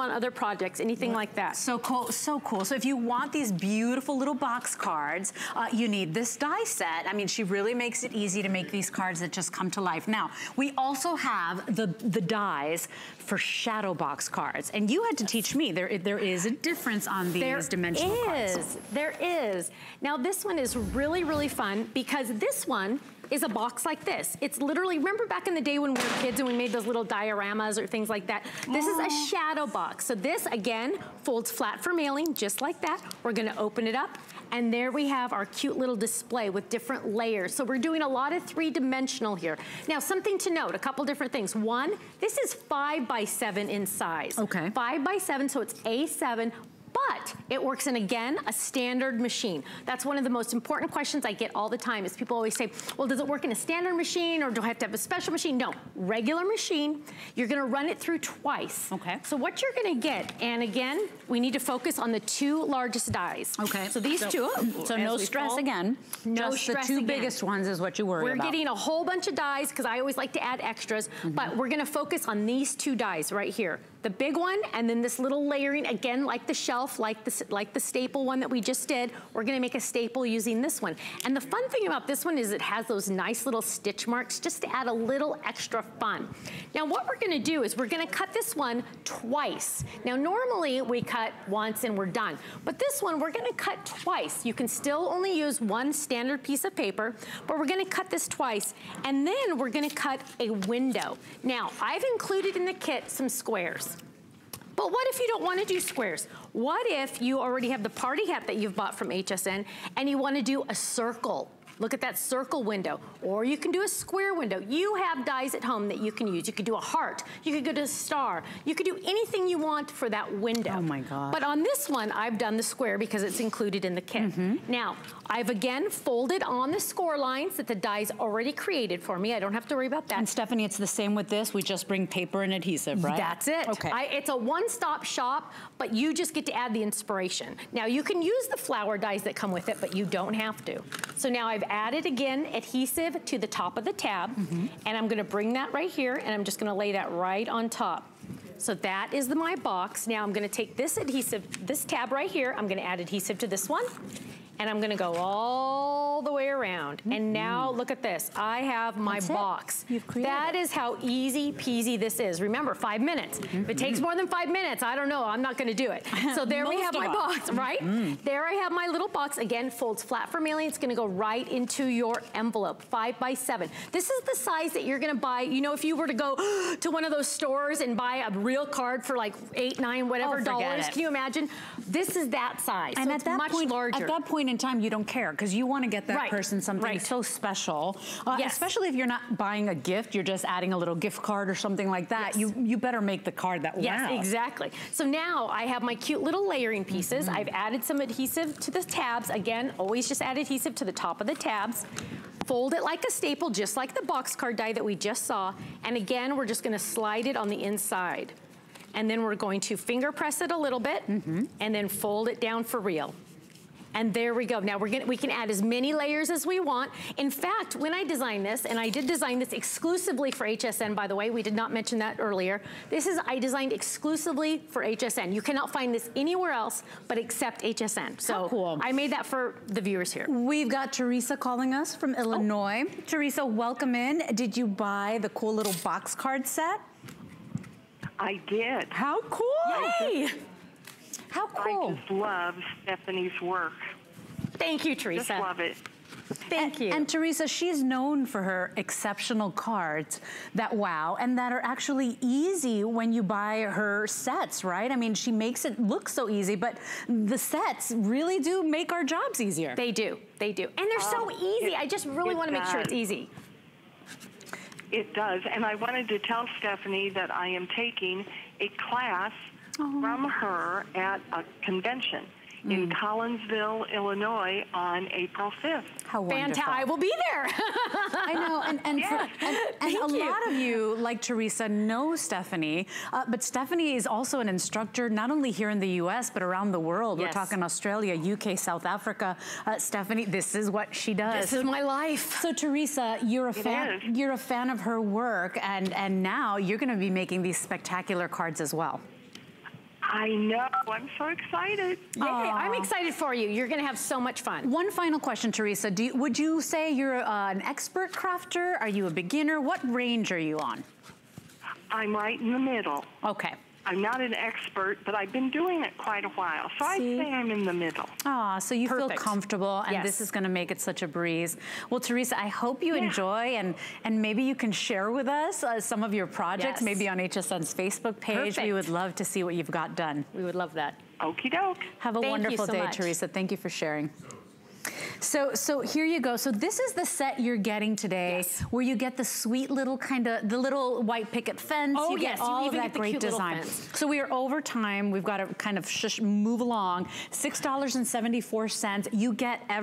them on other projects, anything like that. So cool, so cool. So if you want these beautiful little box cards, you need this die set. I mean, she really makes it easy to make these cards that just come to life. Now, we also have the dies for shadow box cards. And you had to teach me, there is a difference on these dimensional cards. There is. Now this one is really, really fun because this one is a box like this. It's literally, remember back in the day when we were kids and we made those little dioramas or things like that? This is a shadow box. So this, again, folds flat for mailing, just like that. We're gonna open it up, and there we have our cute little display with different layers. So we're doing a lot of three-dimensional here. Now, something to note, a couple different things. One, this is 5 by 7 in size. Okay. 5 by 7, so it's A7. But it works in, again, a standard machine. That's one of the most important questions I get all the time is people always say, well, does it work in a standard machine or do I have to have a special machine? No, regular machine. You're gonna run it through twice. Okay. So what you're gonna get, and again, we need to focus on the 2 largest dies. Okay. So these two. So no stress again. No just stress the 2 again. biggest ones is what you worry about. We're getting a whole bunch of dies because I always like to add extras, but we're gonna focus on these 2 dies right here. The big one, and then this little layering, again, like the shelf, like the staple one that we just did. We're gonna make a staple using this one. And the fun thing about this one is it has those nice little stitch marks just to add a little extra fun. Now what we're gonna do is we're gonna cut this one twice. Now normally we cut once and we're done, but this one we're gonna cut twice. You can still only use 1 standard piece of paper, but we're gonna cut this twice, and then we're gonna cut a window. Now I've included in the kit some squares. But what if you don't want to do squares? What if you already have the party hat that you've bought from HSN and you want to do a circle? Look at that circle window. Or you can do a square window. You have dies at home that you can use. You could do a heart. You could go to a star. You could do anything you want for that window. Oh my God. But on this one, I've done the square because it's included in the kit. Now, I've again folded on the score lines that the die's already created for me. I don't have to worry about that. And Stephanie, it's the same with this. We just bring paper and adhesive, right? That's it. Okay. It's a one-stop shop, but you just get to add the inspiration. Now, you can use the flower dies that come with it, but you don't have to. So now I've added, again, adhesive to the top of the tab, and I'm gonna bring that right here, and I'm just gonna lay that right on top. So that is my box. Now I'm gonna take this adhesive, this tab right here, I'm gonna add adhesive to this one, and I'm gonna go all the way around. And now look at this, I have my box. You've created that is how easy peasy this is. Remember, 5 minutes. If it takes more than 5 minutes, I don't know, I'm not gonna do it. So there we have my box, right? There I have my little box. Again, folds flat for mailing. It's gonna go right into your envelope, 5 by 7. This is the size that you're gonna buy. You know, if you were to go to one of those stores and buy a real card for like $8, $9, whatever dollars, can you imagine? This is that size, and so at it's that much point, larger. At that point in time, you don't care because you want to get that person something so special. Especially if you're not buying a gift, you're just adding a little gift card or something like that. You better make the card that Yes, exactly. So now I have my cute little layering pieces. I've added some adhesive to the tabs. Again, always just add adhesive to the top of the tabs. Fold it like a staple, just like the box card die that we just saw. And again, we're just gonna slide it on the inside. And then we're going to finger press it a little bit and then fold it down for real. And there we go. Now we can add as many layers as we want. In fact, when I designed this, and I did design this exclusively for HSN, by the way, we did not mention that earlier. I designed exclusively for HSN. You cannot find this anywhere else but except HSN. So cool. I made that for the viewers here. We've got Teresa calling us from Illinois. Teresa, welcome in. Did you buy the cool little box card set? I did. How cool! Yay! How cool. I just love Stephanie's work. Thank you, Teresa. Just love it. Thank you. And Teresa, she's known for her exceptional cards that wow, and that are actually easy when you buy her sets, right? I mean, she makes it look so easy, but the sets really do make our jobs easier. They do, they do. And they're so easy. I just really want to make sure it's easy. It does, and I wanted to tell Stephanie that I am taking a class from her at a convention in Collinsville, Illinois on April 5th. How wonderful. I will be there. I know, and a lot of you, like Teresa, know Stephanie, but Stephanie is also an instructor, not only here in the US, but around the world. We're talking Australia, UK, South Africa. Stephanie, this is what she does. This is my life. So Teresa, you're a fan of her work, and now you're gonna be making these spectacular cards as well. I know, I'm so excited. Yay, I'm excited for you. You're gonna have so much fun. One final question, Teresa. Would you say you're an expert crafter? Are you a beginner? What range are you on? I'm right in the middle. Okay. I'm not an expert, but I've been doing it quite a while. So I'd say I'm in the middle. So you feel comfortable, and yes. this is gonna make it such a breeze. Well, Teresa, I hope you enjoy, and maybe you can share with us some of your projects, maybe on HSN's Facebook page. Perfect. We would love to see what you've got done. We would love that. Okie doke. Have a wonderful day, Teresa. Thank you for sharing. So here you go. So this is the set you're getting today, where you get the sweet little the little white picket fence. Oh, you get all of that great design. So we are over time. We've got to kind of move along. $6.74. You get